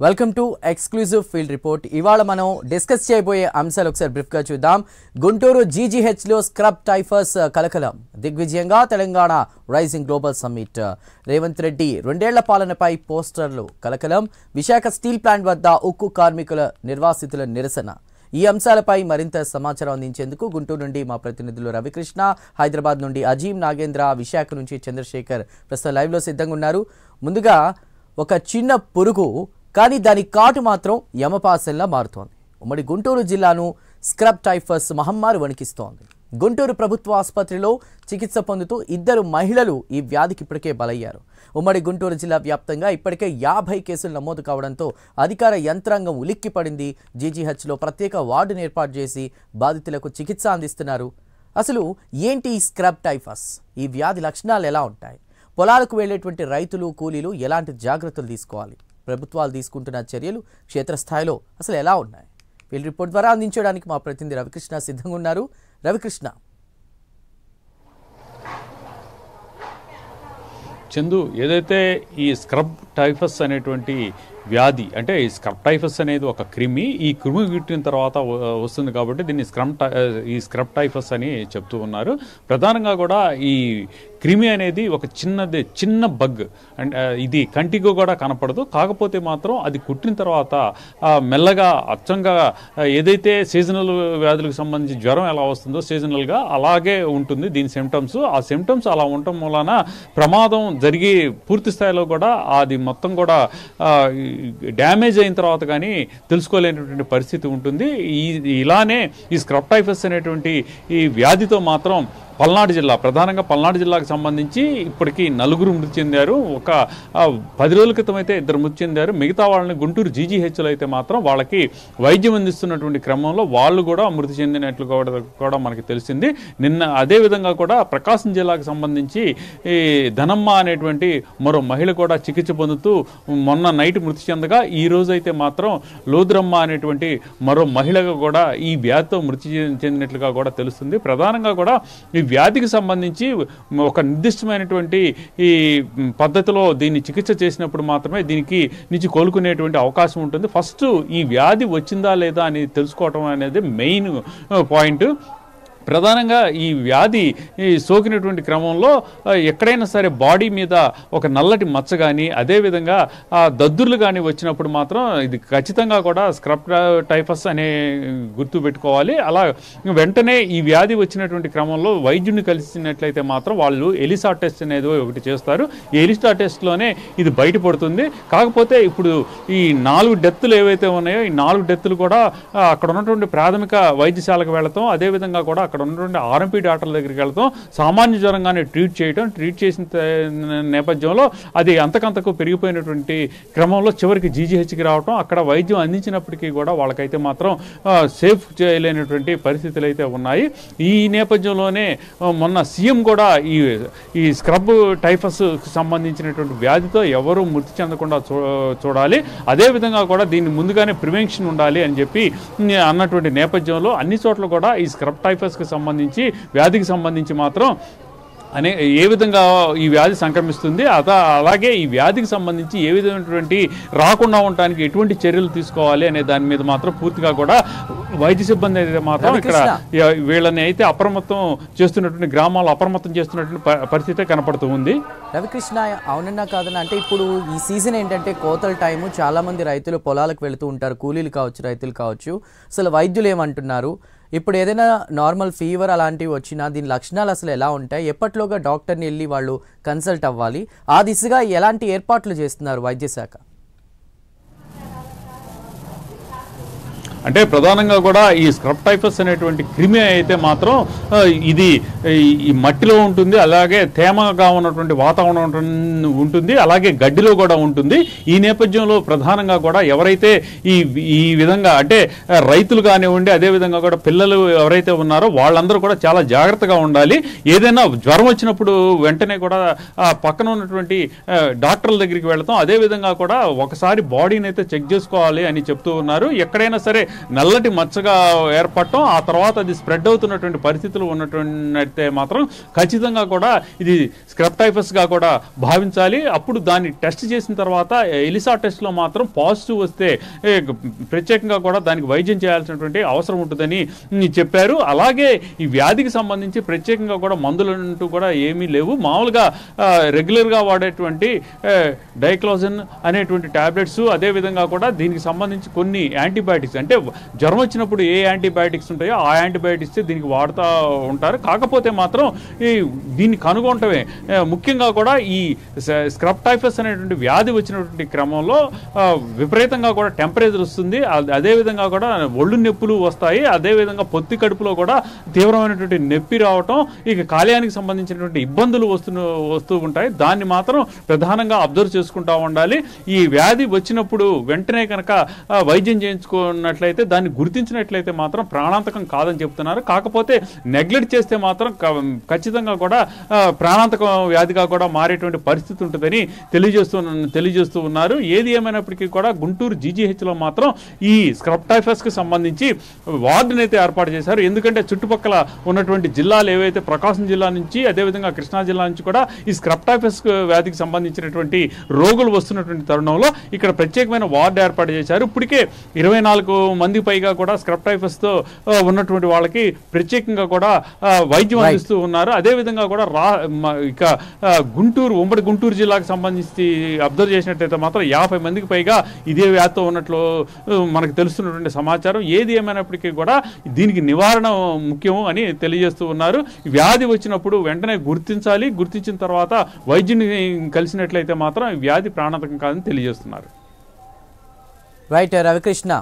Welcome to exclusive field report. ఇవాళ మనం discuss చేయబోయే అంశాలు ఒకసారి బ్రీఫ్గా చూద్దాం. గుంటూరు జీజీహెచ్లో స్క్రబ్ టైఫస్ కలకలం, దిగ్విజయంగా Telangana rising global summit. Revanth Reddy 2 ఏళ్ల పాలనపై పోస్టర్లు కలకలం, విశాఖ స్టీల్ ప్లాంట్ వద్ద ఉక్కు కార్మికుల నిర్వాసితుల నిరసన. ఈ అంశాలపై మరింత సమాచారం అందించేందుకు గుంటూరు నుండి మా ప్రతినిధులు రవికృష్ణ, హైదరాబాద్ నుండి అజీం నాగేంద్ర, విశాఖ నుంచి చంద్రశేఖర్ ప్రస్తుతం లైవ్లో సిద్ధంగా ఉన్నారు. ముందుగా ఒక చిన్న పురుగు కానీ దాని కాటు మాత్రం యమపాసంలా మారుతోంది. ఉమ్మడి గుంటూరు జిల్లాను స్క్రబ్ టైఫస్ మహమ్మారి వణికిస్తోంది. గుంటూరు ప్రభుత్వ ఆసుపత్రిలో చికిత్స పొందుతూ 2 మహిళలు ఈ వ్యాధికి ఇప్పటికే బలయ్యారు. ఉమ్మడి గుంటూరు జిల్లా వ్యాప్తంగా ఇప్పటికే 50 కేసులు నమోదు కావడంతో అధికార యంత్రాంగం ఉలిక్కిపడింది. జీజీహెచ్లో ప్రత్యేక వార్డును ఏర్పాటు చేసి బాధితులకు చికిత్స అందిస్తున్నారు. అసలు ఏంటి ఈ స్క్రబ్ టైఫస్? ఈ వ్యాధి లక్షణాలు ఎలా ఉంటాయి? పొలాలకు వెళ్లేటువంటి రైతులు, కూలీలు ఎలాంటి జాగ్రత్తలు తీసుకోవాలి? ప్రభుత్వాలు తీసుకుంటున్న చర్యలు క్షేత్రస్థాయిలో అసలు ఎలా ఉన్నాయి? ఫీల్డ్ రిపోర్ట్ ద్వారా అందించడానికి మా ప్రతినిధి రవికృష్ణ సిద్ధంగా ఉన్నారు. రవికృష్ణ. చందు, ఏదైతే ఈ స్క్రబ్ టైఫస్ అనేటువంటి వ్యాధి, అంటే ఈ స్క్రబ్ టైఫస్ అనేది ఒక క్రిమి, ఈ క్రిమి గిట్టిన తర్వాత వస్తుంది కాబట్టి దీన్ని స్క్రబ్ టైఫస్ అని చెప్తూ ఉన్నారు. ప్రధానంగా కూడా ఈ క్రిమి అనేది ఒక చిన్న బగ్, అండ్ ఇది కంటికి కూడా కనపడదు. కాకపోతే మాత్రం అది కుట్టిన తర్వాత మెల్లగా అచ్చంగా ఏదైతే సీజనల్ వ్యాధులకు సంబంధించి జ్వరం ఎలా వస్తుందో సీజనల్గా అలాగే ఉంటుంది దీని సిమ్టమ్స్. ఆ సిమ్టమ్స్ అలా ఉండటం వలన ప్రమాదం జరిగి పూర్తి స్థాయిలో కూడా అది మొత్తం కూడా డ్యామేజ్ అయిన తర్వాత కానీ తెలుసుకోలేనటువంటి పరిస్థితి ఉంటుంది. ఇలానే ఈ స్క్రబ్ టైఫస్ అనేటువంటి ఈ వ్యాధితో మాత్రం పల్నాడు జిల్లా, ప్రధానంగా పల్నాడు జిల్లాకు సంబంధించి ఇప్పటికీ 4 మృతి చెందారు. ఒక 10 రోజుల క్రితం అయితే 2 మృతి చెందారు. మిగతా వాళ్ళని గుంటూరు జీజీహెచ్లో అయితే మాత్రం వాళ్ళకి వైద్యం అందిస్తున్నటువంటి క్రమంలో వాళ్ళు కూడా మృతి చెందినట్లు కూడా మనకి తెలిసింది. నిన్న అదేవిధంగా కూడా ప్రకాశం జిల్లాకు సంబంధించి ఈ ధనమ్మ అనేటువంటి మరో మహిళ కూడా చికిత్స పొందుతూ మొన్న నైట్ మృతి చెందగా, ఈ రోజు అయితే మాత్రం లోద్రమ్మ అనేటువంటి మరో మహిళగా కూడా ఈ వ్యాధితో మృతి చెందినట్లుగా కూడా తెలుస్తుంది. ప్రధానంగా కూడా ఈ వ్యాధికి సంబంధించి ఒక నిర్దిష్టమైనటువంటి ఈ పద్ధతిలో దీన్ని చికిత్స చేసినప్పుడు మాత్రమే దీనికి నుంచి కోలుకునేటువంటి అవకాశం ఉంటుంది. ఫస్ట్ ఈ వ్యాధి వచ్చిందా లేదా అని తెలుసుకోవటం అనేది మెయిన్ పాయింట్. ప్రధానంగా ఈ వ్యాధి సోకినటువంటి క్రమంలో ఎక్కడైనా సరే బాడీ మీద ఒక నల్లటి మచ్చ కానీ, అదేవిధంగా దద్దుర్లు కానీ వచ్చినప్పుడు మాత్రం ఇది ఖచ్చితంగా కూడా స్క్రబ్ టైఫస్ అనే గుర్తు పెట్టుకోవాలి. అలా వెంటనే ఈ వ్యాధి వచ్చినటువంటి క్రమంలో వైద్యుడిని కలిసినట్లయితే మాత్రం వాళ్ళు ఎలిసా టెస్ట్ అనేది ఒకటి చేస్తారు. ఈ ఎలిసా టెస్ట్లోనే ఇది బయటపడుతుంది. కాకపోతే ఇప్పుడు ఈ 4 డెత్తులు ఏవైతే ఉన్నాయో ఈ 4 డెత్తులు కూడా అక్కడ ఉన్నటువంటి ప్రాథమిక వైద్యశాలకు వెళతాం, అదేవిధంగా కూడా అక్కడ ఉన్నటువంటి ఆర్ఎంపీ డాక్టర్ల దగ్గరికి వెళ్తాం, సామాన్య జ్వరంగానే ట్రీట్ చేసిన నేపథ్యంలో అది అంతకంతకు పెరిగిపోయినటువంటి క్రమంలో చివరికి జీజీహెచ్కి రావటం, అక్కడ వైద్యం అందించినప్పటికీ కూడా వాళ్ళకైతే మాత్రం సేఫ్ చేయలేనటువంటి పరిస్థితులు అయితే ఉన్నాయి. ఈ నేపథ్యంలోనే మొన్న సీఎం కూడా ఈ స్క్రబ్ టైఫస్ సంబంధించినటువంటి వ్యాధితో ఎవరూ మృతి చెందకుండా చూడాలి, అదేవిధంగా కూడా దీన్ని ముందుగానే ప్రివెన్షన్ ఉండాలి అని చెప్పి అన్నటువంటి నేపథ్యంలో అన్ని చోట్ల కూడా ఈ స్క్రబ్ టైఫస్కి సంబంధించి వ్యాధికి సంబంధించి మాత్రం ఏ విధంగా ఈ వ్యాధి సంక్రమిస్తుంది, అలాగే ఈ వ్యాధికి సంబంధించి ఏ విధమైనటువంటి రాకుండా ఉండటానికి ఎటువంటి చర్యలు తీసుకోవాలి అనే దాని మీద మాత్రం పూర్తిగా కూడా వైద్య సిబ్బంది అయితే మాత్రం ఇక్కడ వీళ్ళని అయితే అప్రమత్తం చేస్తున్నటువంటి గ్రామాల్లో అప్రమత్తం చేస్తున్నటువంటి పరిస్థితి కనపడుతూ ఉంది. రవికృష్ణ, అవునన్నా కాదన్నా, అంటే ఇప్పుడు ఈ సీజన్ ఏంటంటే కోతల టైము, చాలా మంది రైతులు పొలాలకు వెళుతూ ఉంటారు, కూలీలు కావచ్చు, రైతులు కావచ్చు. అసలు వైద్యులు ఏమంటున్నారు? ఇప్పుడు ఏదైనా నార్మల్ ఫీవర్ అలాంటివి వచ్చినా దీని లక్షణాలు అసలు ఎలా ఉంటాయి? ఎప్పట్లోగా డాక్టర్ని వెళ్ళి వాళ్ళు కన్సల్ట్ అవ్వాలి? ఆ దిశగా ఎలాంటి ఏర్పాట్లు చేస్తున్నారు వైద్య శాఖ? అంటే ప్రధానంగా కూడా ఈ స్క్రబ్ టైఫస్ అనేటువంటి క్రిమి అయితే మాత్రం ఇది ఈ మట్టిలో ఉంటుంది, అలాగే తేమగా ఉన్నటువంటి వాతావరణం ఉంటుంది, అలాగే గడ్డిలో కూడా ఉంటుంది. ఈ నేపథ్యంలో ప్రధానంగా కూడా ఎవరైతే ఈ విధంగా అంటే రైతులు కానివ్వండి, అదేవిధంగా కూడా పిల్లలు ఎవరైతే ఉన్నారో వాళ్ళందరూ కూడా చాలా జాగ్రత్తగా ఉండాలి. ఏదైనా జ్వరం వచ్చినప్పుడు వెంటనే కూడా పక్కన ఉన్నటువంటి డాక్టర్ల దగ్గరికి వెళతాం, అదేవిధంగా కూడా ఒకసారి బాడీని అయితే చెక్ చేసుకోవాలి అని చెప్తూ ఉన్నారు. ఎక్కడైనా సరే నల్లటి మచ్చగా ఏర్పడటం, ఆ తర్వాత అది స్ప్రెడ్ అవుతున్నటువంటి పరిస్థితులు ఉన్నటువంటి మాత్రం ఖచ్చితంగా కూడా ఇది స్క్రబ్ టైఫస్గా కూడా భావించాలి. అప్పుడు దాన్ని టెస్ట్ చేసిన తర్వాత ఎలిసా టెస్ట్లో మాత్రం పాజిటివ్ వస్తే ప్రత్యేకంగా కూడా దానికి వైద్యం చేయాల్సినటువంటి అవసరం ఉంటుందని చెప్పారు. అలాగే ఈ వ్యాధికి సంబంధించి ప్రత్యేకంగా కూడా మందులంటూ కూడా ఏమీ లేవు. మామూలుగా రెగ్యులర్గా వాడేటువంటి డైక్లోజన్ అనేటువంటి టాబ్లెట్స్, అదేవిధంగా కూడా దీనికి సంబంధించి కొన్ని యాంటీబయాటిక్స్, అంటే జ్వరం వచ్చినప్పుడు ఏ యాంటీబయాటిక్స్ ఉంటాయో ఆ యాంటీబయాటిక్స్ దీనికి వాడుతూ ఉంటారు. కాకపోతే మాత్రం దీన్ని కనుగొనటమే ముఖ్యంగా కూడా ఈ స్క్రబ్ టైఫస్ అనేటువంటి వ్యాధి వచ్చినటువంటి క్రమంలో విపరీతంగా కూడా టెంపరేచర్ వస్తుంది, అదేవిధంగా కూడా ఒళ్ళు నొప్పులు వస్తాయి, అదేవిధంగా పొత్తి కడుపులో కూడా తీవ్రమైనటువంటి నొప్పి రావటం, ఇక కాలేయానికి సంబంధించినటువంటి ఇబ్బందులు వస్తూ ఉంటాయి. దాన్ని మాత్రం ప్రధానంగా అబ్జర్వ్ చేసుకుంటూ ఉండాలి. ఈ వ్యాధి వచ్చినప్పుడు వెంటనే కనుక వైద్యం చేయించుకున్నట్లయితే, దాన్ని గుర్తించినట్లయితే మాత్రం ప్రాణాంతకం కాదని చెప్తున్నారు. కాకపోతే నెగ్లెక్ట్ చేస్తే మాత్రం ఖచ్చితంగా కూడా ప్రాణాంతకం వ్యాధిగా కూడా మారేటువంటి పరిస్థితి ఉంటుందని తెలియజేస్తూ ఉన్నారు. ఏది ఏమైనప్పటికీ కూడా గుంటూరు జీజీహెచ్లో మాత్రం ఈ స్క్రబ్ టైఫస్కి సంబంధించి వార్డుని అయితే ఏర్పాటు చేశారు. ఎందుకంటే చుట్టుపక్కల ఉన్నటువంటి జిల్లాలు ఏవైతే ప్రకాశం జిల్లా నుంచి, అదేవిధంగా కృష్ణా జిల్లా నుంచి కూడా ఈ స్క్రబ్ టైఫస్ వ్యాధికి సంబంధించినటువంటి రోగులు వస్తున్నటువంటి తరుణంలో ఇక్కడ ప్రత్యేకమైన వార్డు ఏర్పాటు చేశారు. ఇప్పటికే 24 మంది పైగా కూడా స్క్రబ్ టైఫస్తో ఉన్నటువంటి వాళ్ళకి ప్రత్యేకంగా కూడా వైద్యం అందిస్తూ ఉన్నారు. అదేవిధంగా కూడా ఇక ఉమ్మడి గుంటూరు జిల్లాకు సంబంధించి అబ్జర్వ్ చేసినట్లయితే మాత్రం 50 మందికి పైగా ఇదే వ్యాధితో ఉన్నట్లు మనకు తెలుస్తున్నటువంటి సమాచారం. ఏది ఏమైనప్పటికీ కూడా దీనికి నివారణ ముఖ్యం అని తెలియజేస్తూ ఉన్నారు. వ్యాధి వచ్చినప్పుడు వెంటనే గుర్తించాలి, గుర్తించిన తర్వాత వైద్యుని కలిసినట్లయితే మాత్రం వ్యాధి ప్రాణాంతకం కాదని తెలియజేస్తున్నారు. రైట్ రవికృష్ణ.